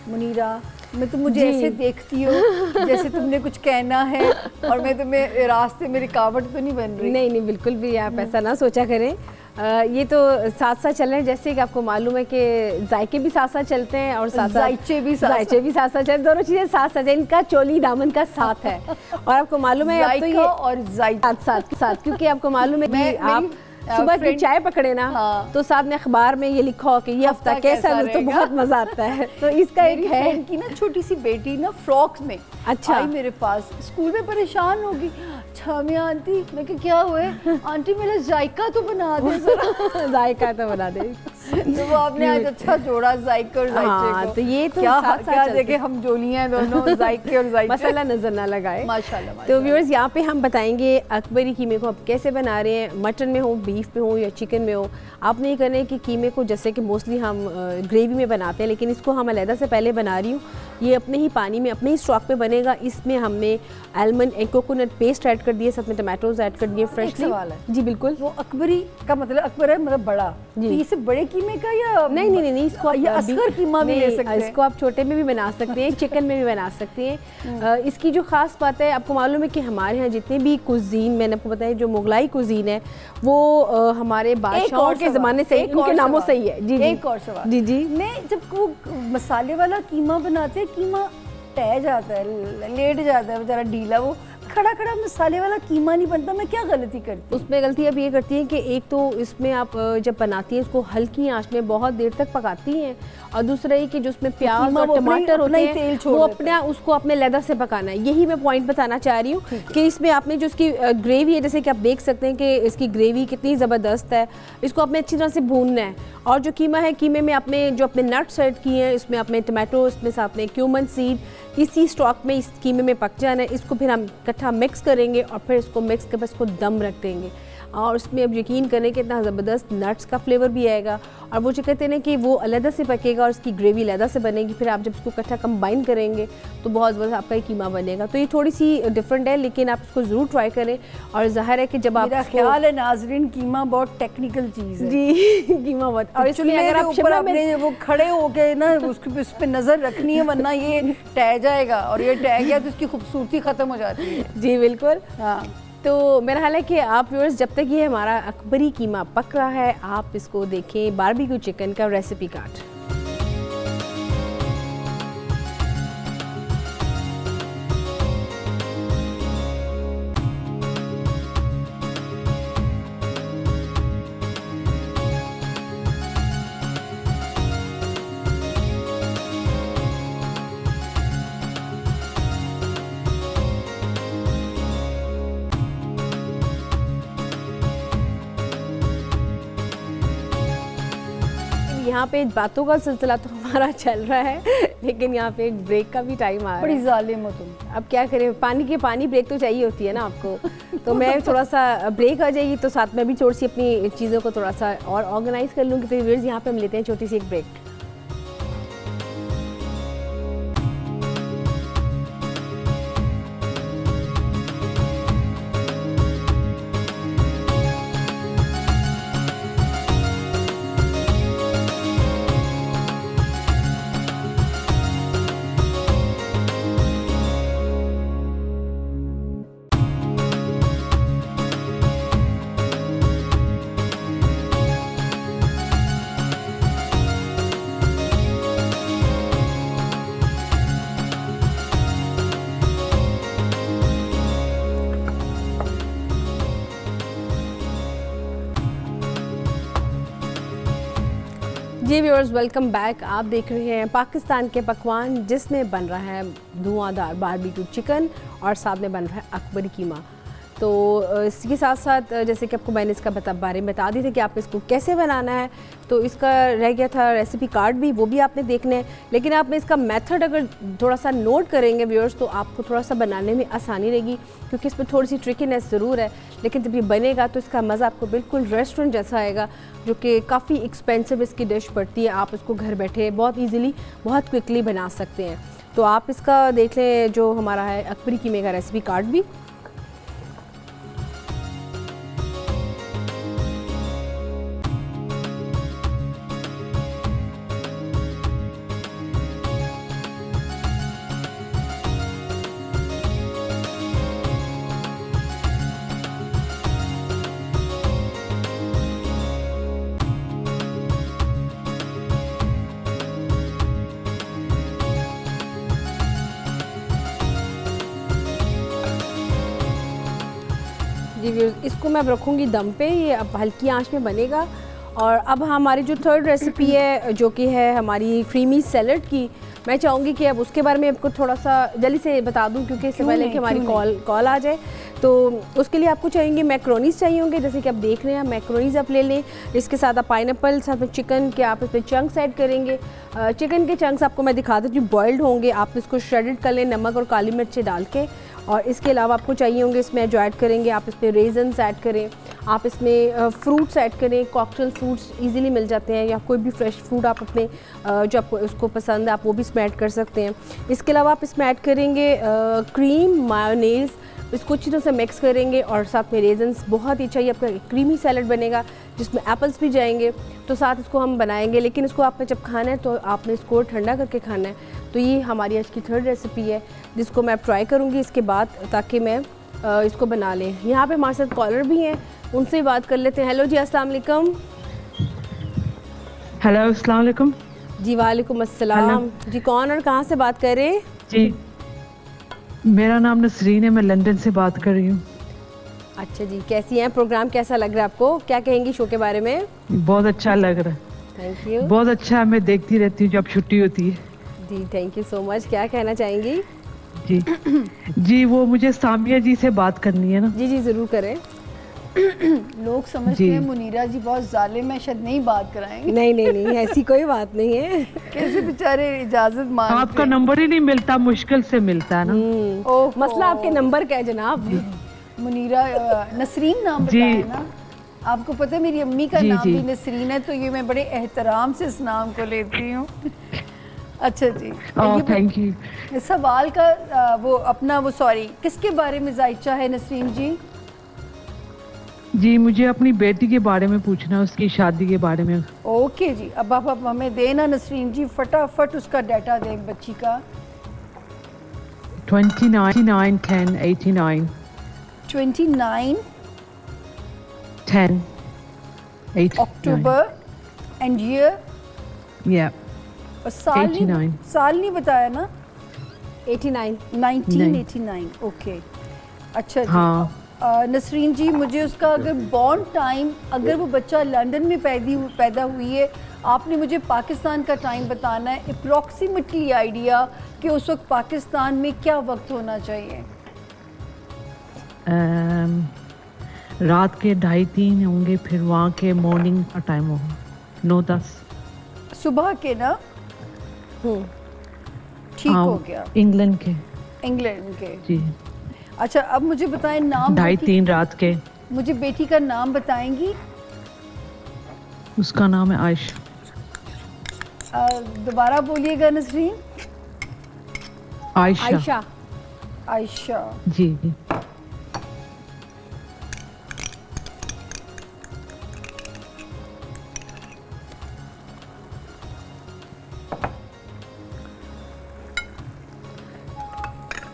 मुनीरा, मैं तो मुझे ऐसे देखती हूँ जैसे तुमने कुछ कहना है और मैं तुम्हें रास्ते में रुकावट तो नहीं बन रही। नहीं, बिल्कुल भी आप ऐसा ना सोचा करें। ये तो साथ साथ चल रहे हैं, जैसे कि आपको मालूम है कि जायके भी साथ साथ चलते हैं और जायचे भी साथ चलते हैं, दोनों चीज़ें साथ साथ, इनका चोली दामन का साथ है। और आपको मालूम है अब तो ये और साथ, क्योंकि आपको मालूम है कि आप सुबह की चाय पकड़े ना, तो साहब ने अखबार में ये लिखा हो कि ये हफ्ता कैसा, तो बहुत मजा आता है। तो इसका एक है, इनकी ना छोटी सी बेटी ना फ्रॉक में अच्छा आई मेरे पास, स्कूल में परेशान होगी, छामिया आंटी, मैं क्या हुए आंटी मेरा जायका तो बना दे जरा जायका तो बना दे। तो वो आपने आज अच्छा जोड़ा जायके और जायचे को। तो ये तो क्या देखे हम जोलियां दोनों जायके और जायचे, मसाला नजर ना लगाए माशाल्लाह। तो व्यूअर्स यहाँ पे हम बताएंगे अकबरी कीमे को आप कैसे बना रहे हैं, मटन में हो, बीफ में हो या चिकन में हो। आपने ये करना है कि कीमे को, जैसे कि मोस्टली हम ग्रेवी में बनाते हैं, लेकिन इसको हम अलहदा से पहले बना रही हूँ, ये अपने ही पानी में, अपने ही स्टॉक में बनेगा। इसमें हमने almond and coconut paste add कर दिए, साथ में टमाटोज ऐड कर दिए फ्रेशली। जी बिल्कुल। वो अकबरी का मतलब, अकबर है मतलब बड़ा, तो इसे बड़े कीमे का या नहीं, इसको असगर कीमा भी ले सकते हैं, इसको आप छोटे में भी बना सकते हैं, चिकन में भी बना सकते हैं। इसकी जो खास बात है, आपको मालूम है कि हमारे यहाँ जितने भी कुजीन, मैंने आपको बताया जो मुगलाई कुजीन है वो हमारे बादशाहों के ज़माने से उनके नामों से ही है। जी एक और सवाल, जी मैं जब वो मसाले वाला कीमा बनाते हैं, कीमा टह जाता है, लेट जाता है बेचारा ढीला, वो खड़ा खड़ा मसाले वाला कीमा नहीं बनता, मैं क्या गलती करती? उसमें गलती अब ये करती हैं कि एक तो इसमें आप जब बनाती हैं इसको हल्की आंच में बहुत देर तक पकाती हैं, और दूसरा ये कि जो उसमें प्याज और टमाटर होते हैं वो अपने उसको अपने लेदर से पकाना है। यही मैं पॉइंट बताना चाह रही हूँ कि इसमें आपने जो इसकी ग्रेवी है, जैसे कि आप देख सकते हैं कि इसकी ग्रेवी कितनी ज़बरदस्त है, इसको आपने अच्छी तरह से भूनना है। और जो कीमा है, कीमे में आपने जो अपने नट्स ऐड किए हैं, इसमें आपने टमाटो, इसमें साथ में क्यूमन सीड, इसी स्टॉक में इस कीमे में पक जाना है। इसको फिर हम इकट्ठा मिक्स करेंगे और फिर इसको मिक्स के बाद इसको दम रख देंगे, और उसमें अब यकीन करें कि इतना ज़बरदस्त नट्स का फ्लेवर भी आएगा, और वो जो कहते हैं कि वो अलग से पकेगा और इसकी ग्रेवी अलग से बनेगी। फिर आप जब इसको इकट्ठा कंबाइन करेंगे तो बहुत ज़बरदस्त आपका ये कीमा बनेगा। तो ये थोड़ी सी डिफरेंट है, लेकिन आप इसको ज़रूर ट्राई करें। और ज़ाहिर है कि जब आप, मेरा ख्याल है नाज़रीन, कीमा बहुत टेक्निकल चीज़ है जी कीमा बहुत, और इसमें अगर आप शिमला मिर्च वो खड़े हो गए ना उसके उस पर नज़र रखनी है, वरना ये टह जाएगा, और ये टह गया तो उसकी खूबसूरती ख़त्म हो जाती है। जी बिल्कुल। हाँ, तो मेरा ख्याल है कि आप व्यूअर्स जब तक ये हमारा अकबरी कीमा पक रहा है, आप इसको देखें बारबेक्यू चिकन का रेसिपी कार्ड। यहाँ पे बातों का सिलसिला तो हमारा चल रहा है, लेकिन यहाँ पे एक ब्रेक का भी टाइम आ रहा है। बड़ी जालिम हो तुम। अब क्या करें, पानी ब्रेक तो चाहिए होती है ना आपको। तो मैं थोड़ा सा ब्रेक आ जाएगी तो साथ में भी थोड़ी सी अपनी चीज़ों को थोड़ा सा और ऑर्गेनाइज कर लूँगी। तो व्यूअर्स यहाँ पे हम लेते हैं छोटी सी एक ब्रेक। जी व्यूअर्स, वेलकम बैक। आप देख रहे हैं पाकिस्तान के पकवान, जिसमें बन रहा है धुआंधार बारबेक्यू चिकन और साथ में बन रहा है अकबरी कीमा। तो इसके साथ साथ जैसे कि आपको मैंने इसका बारे में बता दी थी कि आप इसको कैसे बनाना है, तो इसका रह गया था रेसिपी कार्ड भी, वो भी आपने देखना है। लेकिन आपने इसका मेथड अगर थोड़ा सा नोट करेंगे व्यूअर्स, तो आपको थोड़ा सा बनाने में आसानी रहेगी, क्योंकि इसमें थोड़ी सी ट्रिकीनेस ज़रूर है। लेकिन जब ये बनेगा तो इसका मज़ा आपको बिल्कुल रेस्टोरेंट जैसा आएगा, जो कि काफ़ी एक्सपेंसिव इसकी डिश पड़ती है। आप इसको घर बैठे बहुत ईजीली, बहुत क्विकली बना सकते हैं। तो आप इसका देख लें जो हमारा है अकबरी कीमे का रेसिपी कार्ड भी। जी इसको मैं अब रखूँगी दम पे, ये अब हल्की आंच में बनेगा। और अब हमारी जो थर्ड रेसिपी है, जो कि है हमारी क्रीमी सैलड की, मैं चाहूँगी कि अब उसके बारे में आपको थोड़ा सा जल्दी से बता दूँ, क्योंकि इससे पहले कि हमारी कॉल आ जाए। तो उसके लिए आपको चाहिए मैक्रोनीस चाहिए होंगे, जैसे कि आप देख रहे हैं मैक्रोनीस आप ले लें। इसके साथ आप पाइनएप्पल, साथ में चिकन के आप इसमें चंक्स ऐड करेंगे। चिकन के चंक्स आपको मैं दिखा देती हूँ, बॉइल्ड होंगे। आप इसको श्रेडेड कर लें नमक और काली मिर्च डाल के। और इसके अलावा आपको चाहिए होंगे इसमें जो ऐड करेंगे, आप इसमें रेजन्स ऐड करें, आप इसमें फ्रूट्स ऐड करें। कॉकटेल फ्रूट्स इजीली मिल जाते हैं, या कोई भी फ्रेश फ्रूट आप अपने जो आपको उसको पसंद है आप वो भी इसमें ऐड कर सकते हैं। इसके अलावा आप इसमें ऐड करेंगे क्रीम, मायोनेज़, इसको अच्छी तरह से मिक्स करेंगे। और साथ में रेजन्स, बहुत ही चाहिए, आपका क्रीमी सैलड बनेगा जिसमें एप्पल्स भी जाएंगे। तो साथ इसको हम बनाएंगे, लेकिन इसको आपने जब खाना है तो आपने इसको ठंडा करके खाना है। तो ये हमारी आज की थर्ड रेसिपी है, जिसको मैं ट्राई करूँगी इसके बाद, ताकि मैं इसको बना लें। यहाँ पे हमारे साथ कॉलर भी हैं, उनसे भी बात कर लेते हैं। हेलो जी, अस्सलाम वालेकुम। हेलो, अस्सलाम वालेकुम। जी वालेकुम अस्सलाम। जी कौन और कहाँ से बात कर रहे हैं? जी मेरा नाम नसरीन है, मैं लंदन से बात कर रही हूँ। अच्छा जी, कैसी हैं? प्रोग्राम कैसा लग रहा है आपको? क्या कहेंगी शो के बारे में? बहुत अच्छा लग रहा है। Thank you. बहुत अच्छा, मैं देखती रहती हूँ जब छुट्टी होती है। जी थैंक यू सो मच। क्या कहना चाहेंगी? जी जी, वो मुझे सामिया जी से बात करनी है ना। जी जी ज़रूर करें। लोग समझते हैं मुनीरा जी बहुत जालिम है, शायद नहीं बात कराएंगे। नहीं नहीं नहीं, ऐसी कोई बात नहीं है। कैसे बेचारे इजाजत मांगते हैं। आपका नंबर ही नहीं मिलता, मुश्किल से मिलता है ना। मसला आपके नंबर का है जनाब। मुनीरा, नसरीन नाम बताया ना आपको? पता है मेरी अम्मी का नाम भी नसरीन है, तो ये मैं बड़े एहतराम से इस नाम को लेती हूँ। अच्छा जी, थैंक यू। सवाल का वो अपना वो सॉरी किसके बारे में जायचा है नसरीन जी? जी मुझे अपनी बेटी के बारे में पूछना है, उसकी शादी के बारे में। ओके जी, अब आप हमें देना नसरीन जी, फटाफट उसका डाटा दें बच्ची का। 29 10 89 29 10 8 अक्टूबर एंड ईयर। या और साल नहीं बताया ना? 1989। ओके अच्छा जी। हाँ। नसरीन जी, मुझे उसका अगर बॉर्न टाइम, अगर वो बच्चा लंदन में पैदा हुई है, आपने मुझे पाकिस्तान का टाइम बताना है, अप्रॉक्सीमेटली आइडिया कि उस वक्त पाकिस्तान में क्या वक्त होना चाहिए? रात के 2:30 होंगे, फिर वहाँ के मॉर्निंग का टाइम होगा 9-10 सुबह के ना। ठीक हो गया। इंग्लैंड के। जी अच्छा, अब मुझे बताएं नाम। 2:30 रात के। मुझे बेटी का नाम बताएंगी? उसका नाम है आयशा। दोबारा बोलिएगा नसरीन। आयशा। आयशा जी जी।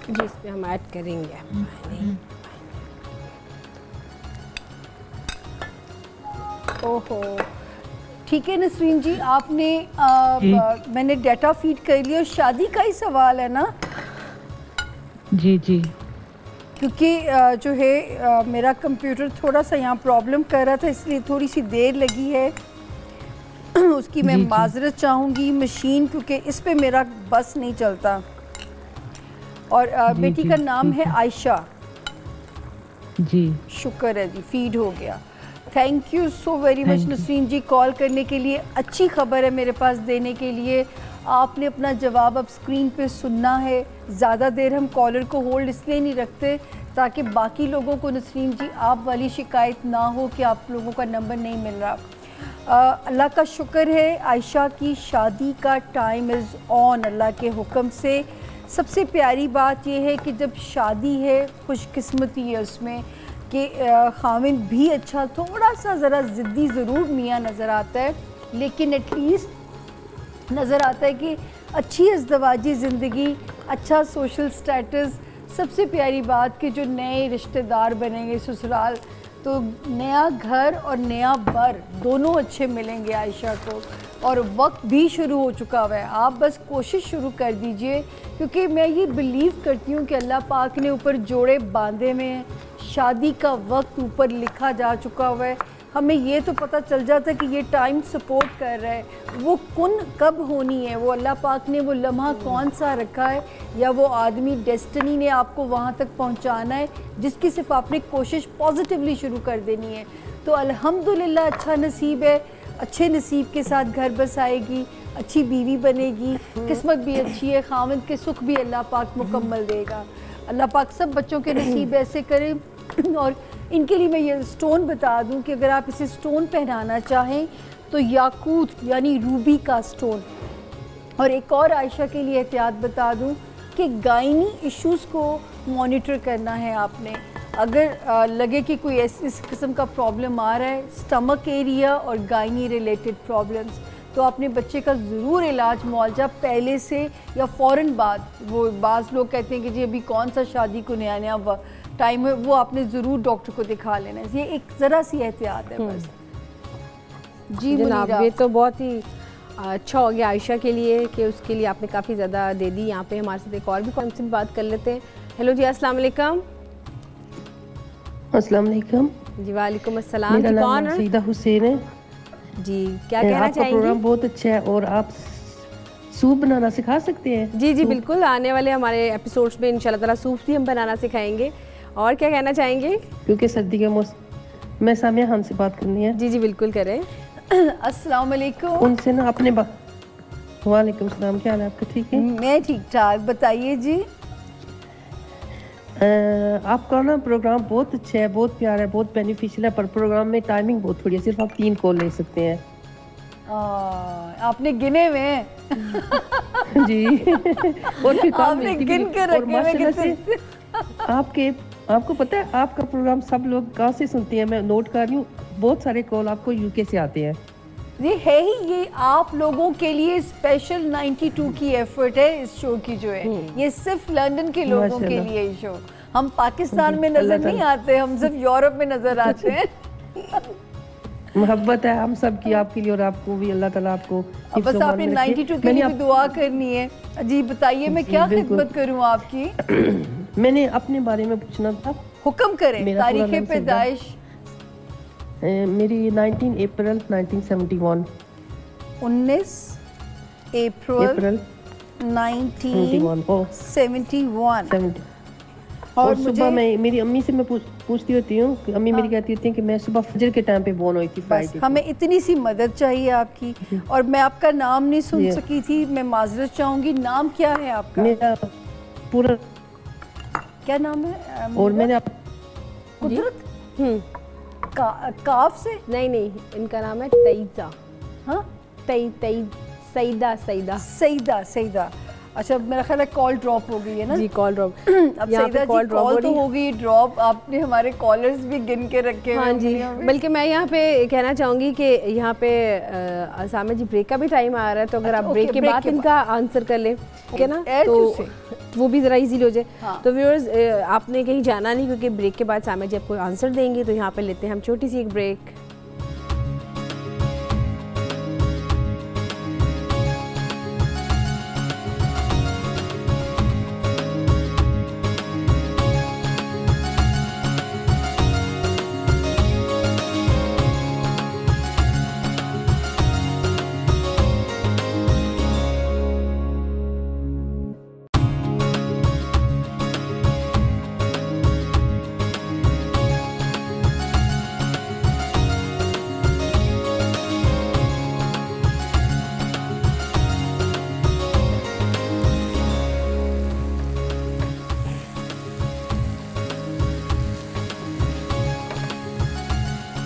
जी इसमें हम ऐड करेंगे। ओहो ठीक है नसरीन जी, आपने मैंने डाटा फीड कर लिया। शादी का ही सवाल है ना? जी जी। क्योंकि जो है मेरा कंप्यूटर थोड़ा सा यहाँ प्रॉब्लम कर रहा था, इसलिए थोड़ी सी देर लगी है। उसकी मैं माजरत चाहूँगी। मशीन क्योंकि इस पे मेरा बस नहीं चलता। और बेटी का नाम है आयशा। जी शुक्र है जी, फीड हो गया। Thank you so very much Nasreen ji call करने के लिए। अच्छी खबर है मेरे पास देने के लिए। आपने अपना जवाब अब स्क्रीन पे सुनना है। ज़्यादा देर हम कॉलर को होल्ड इसलिए नहीं रखते ताकि बाकी लोगों को नसरीन जी आप वाली शिकायत ना हो कि आप लोगों का नंबर नहीं मिल रहा। अल्लाह का शुक्र है, आयशा की शादी का टाइम इज़ ऑन अल्लाह के हुक्म से। सबसे प्यारी बात यह है कि जब शादी है, खुशकिस्मती है उसमें कि खाविंद भी अच्छा, थोड़ा सा ज़रा ज़िद्दी ज़रूर मियाँ नज़र आता है, लेकिन एटलीस्ट नज़र आता है कि अच्छी अज़दवाजी ज़िंदगी, अच्छा सोशल स्टेटस। सबसे प्यारी बात कि जो नए रिश्तेदार बनेंगे ससुराल, तो नया घर और नया बर दोनों अच्छे मिलेंगे आयशा को। और वक्त भी शुरू हो चुका हुआ है, आप बस कोशिश शुरू कर दीजिए, क्योंकि मैं ये बिलीव करती हूँ कि अल्लाह पाक ने ऊपर जोड़े बांधे में हैं। शादी का वक्त ऊपर लिखा जा चुका हुआ है। हमें ये तो पता चल जाता है कि ये टाइम सपोर्ट कर रहा है, वो कुन कब होनी है, वो अल्लाह पाक ने वो लम्हा कौन सा रखा है, या वो आदमी डेस्टिनी ने आपको वहाँ तक पहुँचाना है जिसकी सिर्फ आपने कोशिश पॉजिटिवली शुरू कर देनी है। तो अल्हम्दुलिल्लाह अच्छा नसीब है, अच्छे नसीब के साथ घर बस आएगी, अच्छी बीवी बनेगी, किस्मत भी अच्छी है, खाविंद के सुख भी अल्लाह पाक मुकम्मल देगा। अल्लाह पाक सब बच्चों के नसीब ऐसे करे। और इनके लिए मैं ये स्टोन बता दूं कि अगर आप इसे स्टोन पहनाना चाहें तो याकूत यानी रूबी का स्टोन। और एक और आयशा के लिए एहतियात बता दूं कि गायनी इश्यूज़ को मॉनिटर करना है आपने। अगर लगे कि कोई इस किस्म का प्रॉब्लम आ रहा है, स्टमक एरिया और गायनी रिलेटेड प्रॉब्लम्स, तो अपने बच्चे का ज़रूर इलाज मुआवजा पहले से या फ़ौरन बाद। वो बाज़ लोग कहते हैं कि जी अभी कौन सा शादी को नया नया टाइम है, वो आपने ज़रूर डॉक्टर को दिखा लेना है। ये एक ज़रा सी एहतियात है बस। जी जनाब, ये तो बहुत ही अच्छा हो गया आयशा के लिए कि उसके लिए आपने काफ़ी ज़्यादा दे दी। यहाँ पे हमारे साथ एक और भी हमसे बात कर लेते हैं। हेलो जी, अस्सलाम वालेकुम। अस्सलाम वालेकुम जी वालेकुम अस्सलाम। मेरा जी नाम कौन है? सईदा हुसैन है जी, क्या कहना आपका चाहेंगी? प्रोग्राम बहुत अच्छा है और आप सूप बनाना सिखा सकते हैं? जी जी बिल्कुल, आने वाले हमारे एपिसोड्स में इंशाल्लाह ताला सूप भी हम बनाना सिखाएंगे। और क्या कहना चाहेंगे? क्योंकि सर्दी का मौसम। मैं सामिया खान से बात करनी है। जी जी बिल्कुल करें। अस्सलाम वालेकुम। उनसे ना अपने वालेकुम सलाम, क्या हाल है आपका? ठीक है, मैं ठीक ठाक, बताइए जी। आपका ना प्रोग्राम बहुत अच्छा है, बहुत प्यारा है, बहुत बेनिफिशियल है, पर प्रोग्राम में टाइमिंग बहुत थोड़ी है, सिर्फ आप 3 कॉल ले सकते हैं। आपने गिने हुए हैं? जी और फिर काम आपने गिन के रखे हुए कितने? आपको पता है आपका प्रोग्राम सब लोग कहाँ से सुनते हैं? मैं नोट कर रही हूँ, बहुत सारे कॉल आपको यूके से आते हैं। ये है ही, ये आप लोगों के लिए स्पेशल 92 की एफर्ट है इस शो की जो है, ये सिर्फ लंदन के लोगों के लिए ये शो। हम पाकिस्तान में नजर नहीं आते, हम सिर्फ यूरोप में नजर आते हैं। मोहब्बत है हम सब की आपके लिए और आपको भी अल्लाह ताला आपको बस आपने 92 के लिए भी दुआ करनी है। जी बताइए, मैं क्या खिदमत करूं आपकी? मैंने अपने बारे में पूछना था। हुक्म करें। तारीख पैदाइश मेरी 19 अप्रैल 1971। 19 अप्रैल 1971। और सुबह मैं मेरी अम्मी से मैं पूछती होती हूँ कि अम्मी मेरी कहती होती है कि मैं सुबह फजर के टाइम पे बोर्न हुई थी फ्राइडे। हमें इतनी सी मदद चाहिए आपकी। और मैं आपका नाम नहीं सुन सकी थी, मैं माजरत चाहूंगी। नाम क्या है आपका? मेरा पूरा क्या नाम है? और मैंने कुदरत काफ से? नहीं, इनका नाम है तईजा। हाँ, सईदा। अच्छा, मेरा ख्याल है कॉल ड्रॉप हो गई है ना? जी कॉल ड्रॉप। अब सईदा जी कॉल तो हो गई ड्रॉप, आपने हमारे कॉलर्स भी गिन के रखे हैं। हाँ जी, बल्कि मैं यहाँ पे कहना चाहूँगी कि यहाँ पे सामने जी ब्रेक का भी टाइम आ रहा है, तो अगर आप ब्रेक के बाद इनका आंसर कर लें, ठीक है ना, तो वो भी ज़रा इजीली हो जाए। तो व्यूअर्स, आपने कहीं जाना नहीं, क्योंकि ब्रेक के बाद सामने जी आपको आंसर देंगे। तो यहाँ पे लेते हैं हम छोटी सी एक ब्रेक।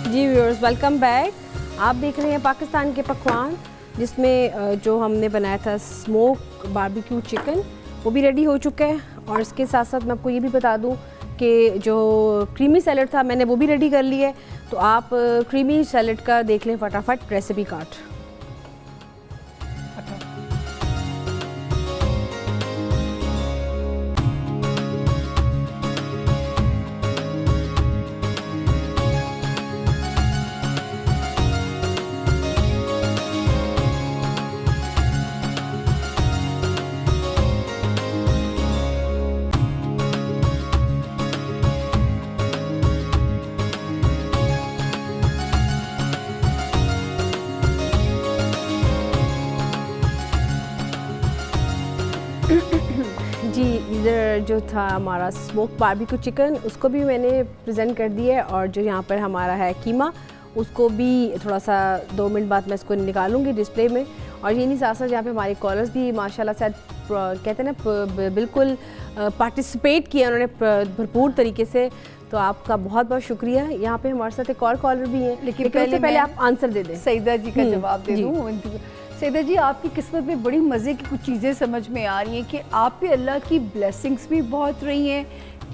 जी व्यूअर्स, वेलकम बैक। आप देख रहे हैं पाकिस्तान के पकवान, जिसमें जो हमने बनाया था स्मोक बारबेक्यू चिकन, वो भी रेडी हो चुका है। और इसके साथ साथ मैं आपको ये भी बता दूं कि जो क्रीमी सैलड था मैंने वो भी रेडी कर लिया है। तो आप क्रीमी सैलड का देख लें फटाफट रेसिपी कार्ड। जी, इधर जो था हमारा स्मोक बारबेक्यू चिकन, उसको भी मैंने प्रेजेंट कर दिया है। और जो यहाँ पर हमारा है कीमा, उसको भी थोड़ा सा 2 मिनट बाद मैं इसको निकालूंगी डिस्प्ले में। और ये नहीं साथ साथ यहाँ पे हमारे कॉलर्स भी माशाल्लाह से कहते हैं ना बिल्कुल पार्टिसिपेट किया उन्होंने भरपूर तरीके से। तो आपका बहुत बहुत शुक्रिया। यहाँ पे हमारे साथ एक और कॉलर भी हैं, लेकिन पहले आप आंसर दे दें। सईदा जी का जवाब दे दूँ। सईदा जी, आपकी किस्मत में बड़ी मज़े की कुछ चीज़ें समझ में आ रही हैं कि आप पे अल्लाह की ब्लेसिंग्स भी बहुत रही हैं,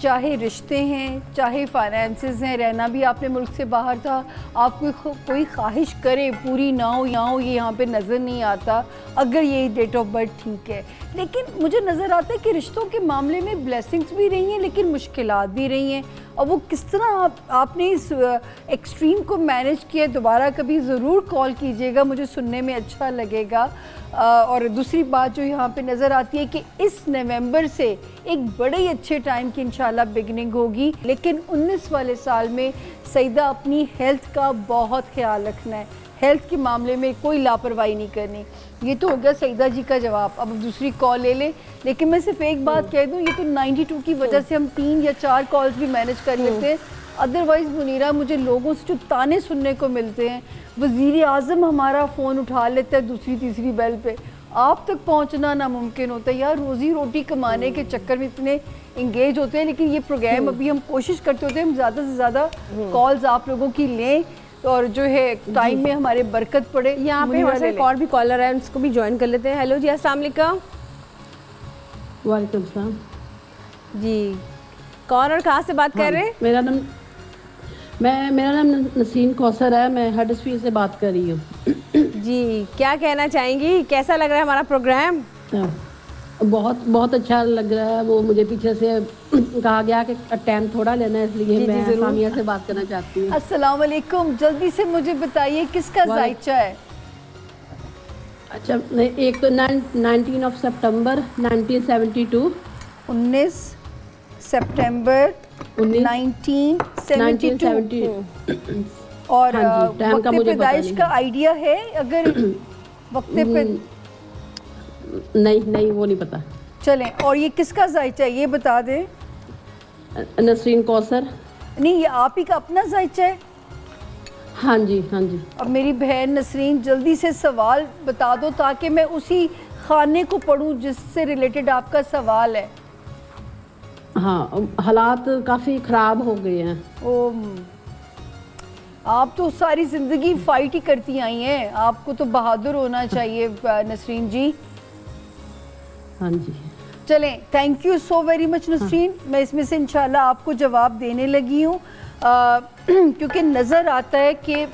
चाहे रिश्ते हैं, चाहे फाइनेंसेस हैं। रहना भी आपने मुल्क से बाहर था, आप कोई ख्वाहिश करें पूरी ना हो ये यहाँ पे नज़र नहीं आता, अगर ये डेट ऑफ बर्थ ठीक है। लेकिन मुझे नज़र आता है कि रिश्तों के मामले में ब्लेसिंग्स भी रही हैं, लेकिन मुश्किलात भी रही हैं। और वो किस तरह आपने इस एक्सट्रीम को मैनेज किया। दोबारा कभी ज़रूर कॉल कीजिएगा, मुझे सुनने में अच्छा लगेगा। और दूसरी बात जो यहाँ पे नज़र आती है कि इस नवंबर से एक बड़े ही अच्छे टाइम की इंशाल्लाह बिगनिंग होगी, लेकिन 19 वाले साल में सईदा अपनी हेल्थ का बहुत ख्याल रखना है, हेल्थ के मामले में कोई लापरवाही नहीं करनी। ये तो हो गया सईदा जी का जवाब। अब दूसरी कॉल ले लें, लेकिन मैं सिर्फ एक बात कह दूँ, ये तो 92 की वजह से हम 3 या 4 कॉल्स भी मैनेज कर लेते हैं। अदरवाइज़ मुनीरा, मुझे लोगों से जो ताने सुनने को मिलते हैं, वज़ीर आज़म हमारा फ़ोन उठा लेता है दूसरी तीसरी बेल पे, आप तक पहुंचना नामुमकिन होता है। यार रोज़ी रोटी कमाने के चक्कर में इतने इंगेज होते हैं, लेकिन ये प्रोग्राम अभी हम कोशिश करते होते हैं हम ज़्यादा से ज़्यादा कॉल्स आप लोगों की लें और जो है टाइम में हमारे बरकत पड़े। यहाँ पे हमारे एक और भी कॉलर है, उसको भी ज्वाइन कर लेते हैं। हेलो जी, अस्सलाम वालेकुम। वालेकुम सलाम जी, कौन और कहाँ से बात कर रहे हैं? मेरा नाम नसीन कौसर है, मैं हडर्सफील्ड से बात कर रही हूँ। जी, क्या कहना चाहेंगी, कैसा लग रहा है हमारा प्रोग्राम? बहुत बहुत अच्छा लग रहा है। वो मुझे पीछे से कहा गया कि टाइम थोड़ा लेना है, इसलिए मैं सामिया से बात करना चाहती हूँ। अस्सलाम वालेकुम, जल्दी से मुझे बताइए किसका जायचा है? अच्छा, एक तो 19 सितंबर 1972, 19 सितंबर 1972। और वक्त पैदाइश का आइडिया है अगर वक्त पे? नहीं वो नहीं पता। चलें, और ये किसका जायचा है ये बता दें। नसरीन कौसर। नहीं, ये आप ही का अपना जायचा है? हाँ जी हाँ जी। अब मेरी बहन नसरीन जल्दी से सवाल बता दो ताकि मैं उसी खाने को पढ़ूं जिससे रिलेटेड आपका सवाल है। हाँ, हालात काफ़ी ख़राब हो गए हैं। ओ, आप तो सारी ज़िंदगी फाइट ही करती आई हैं, आपको तो बहादुर होना चाहिए नसरीन जी। हाँ जी। चलें, thank you so very much Nasreen. मैं इसमें से इंशाल्लाह आपको जवाब देने लगी हूँ, क्योंकि नज़र आता है कि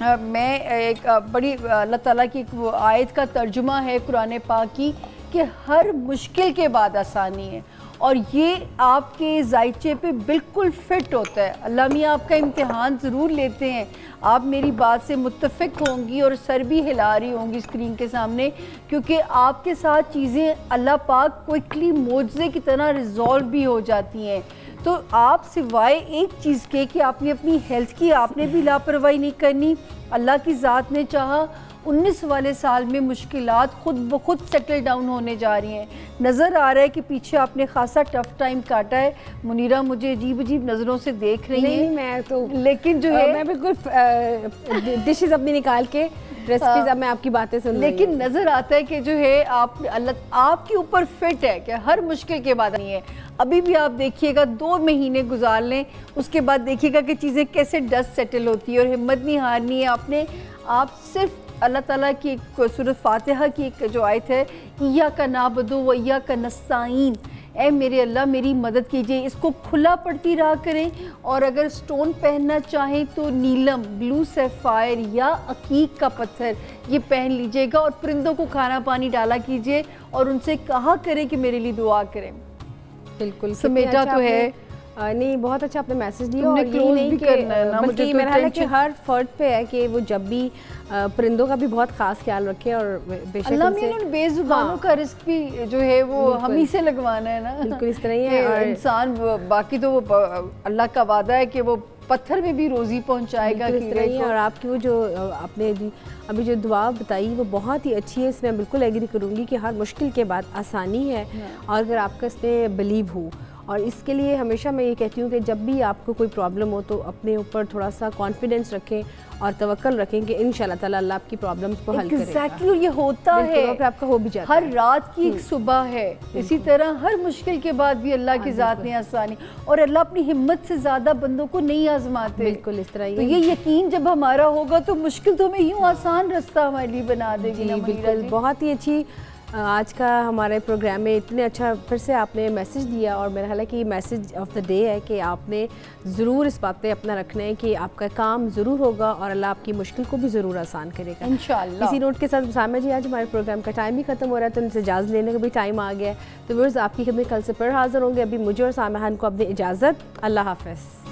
मैं एक बड़ी अल्लाह ताला की एक आयत का तर्जुमा है कुरान पाक की कि हर मुश्किल के बाद आसानी है, और ये आपके जायचे पे बिल्कुल फिट होता है। अल्लाह मियाँ आपका इम्तिहान ज़रूर लेते हैं। आप मेरी बात से मुत्तफ़िक होंगी और सर भी हिला रही होंगी स्क्रीन के सामने, क्योंकि आपके साथ चीज़ें अल्लाह पाक क्विकली मोज़े की तरह रिज़ॉल्व भी हो जाती हैं। तो आप सिवाय एक चीज़ के कि आपने अपनी हेल्थ की आपने भी लापरवाही नहीं करनी। अल्लाह की ज़ात ने चाहा 19 वाले साल में मुश्किलात खुद ब खुद सेटल डाउन होने जा रही हैं। नज़र आ रहा है कि पीछे आपने खासा टफ टाइम काटा है। मुनीरा मुझे अजीब अजीब नज़रों से देख रही है। नहीं, मैं तो लेकिन जो है मैं बिल्कुल डिशेस अपनी निकाल के रेसिपीज, अब मैं आपकी बातें सुन रही हूं। लेकिन नज़र आता है कि जो है आप अल्लाह आपके ऊपर फिट है कि हर मुश्किल के बाद नहीं है। अभी भी आप देखिएगा 2 महीने गुजार लें, उसके बाद देखिएगा कि चीज़ें कैसे डस्ट सेटल होती है, और हिम्मत नहीं हारनी है आपने। आप सिर्फ अल्लाह ताला की एक सूरत फातिहा की एक जो आयत है, इया का नाबदो व इया का नस्ताईन, ऐ मेरे अल्लाह मेरी मदद कीजिए, इसको खुला पढ़ती रहा करें। और अगर स्टोन पहनना चाहें तो नीलम, ब्लू सैफायर या अकीक का पत्थर ये पहन लीजिएगा, और परिंदों को खाना पानी डाला कीजिए और उनसे कहा करें कि मेरे लिए दुआ करें। बिल्कुल समेटा अच्छा तो है। नहीं, बहुत अच्छा आपने मैसेज दिया, तुमने और ये close नहीं भी कि करना है ना, मुझे बल्कि तो मेरा ख्याल है कि tension- हर फर्द पे है कि वो जब भी परिंदों का भी बहुत खास ख्याल रखे, और बेशक अल्लाह उनसे- ने बेजुबानों का रिस्क भी जो है वो हम ही से लगवाना है ना। बिल्कुल इस तरह ही है। और इंसान बाकी तो वो अल्लाह का वादा है कि वो पत्थर में भी रोजी पहुंचाएगा। इस तरह ही है। और आपकी वो जो आपने अभी जो दुआ बताई वो बहुत ही अच्छी है, इसमें मैं बिल्कुल एग्री करूँगी कि हर मुश्किल के बाद आसानी है, और अगर आपका इसमें बिलीव हो। और इसके लिए हमेशा मैं ये कहती हूँ कि जब भी आपको कोई प्रॉब्लम हो तो अपने ऊपर थोड़ा सा कॉन्फिडेंस रखें और तवक्कल रखें कि इंशाल्लाह ताला अल्लाह आपकी प्रॉब्लम्स को हल करेगा। एग्जैक्टली, ये होता है, आपका हो भी जाता हर है। रात की एक सुबह है। इसी तरह हर मुश्किल के बाद भी अल्लाह की ज़ात ने आसानी, और अल्लाह अपनी हिम्मत से ज़्यादा बंदों को नहीं आजमाते। बिल्कुल इस तरह ही तो ये यकीन जब हमारा होगा तो मुश्किल तो हमें यूँ आसान रास्ता हमारे लिए बना देगी ना। बिल्कुल, बहुत ही अच्छी आज का हमारे प्रोग्राम में इतने अच्छा फिर से आपने मैसेज दिया, और मेरा ख्याल है कि मैसेज ऑफ द डे है कि आपने ज़रूर इस बात पे अपना रखना है कि आपका काम ज़रूर होगा और अल्लाह आपकी मुश्किल को भी ज़रूर आसान करेगा इंशाअल्लाह। इसी नोट के साथ सामने जी आज हमारे प्रोग्राम का टाइम भी ख़त्म हो रहा है, तो उनसे इजाज़त लेने का भी टाइम आ गया है। तो व्यूअर्स आपकी खिदमत कल से फिर हाज़िर होंगे। अभी मुझे और सामहान को अपनी इजाज़त, अल्लाह हाफ़िज़।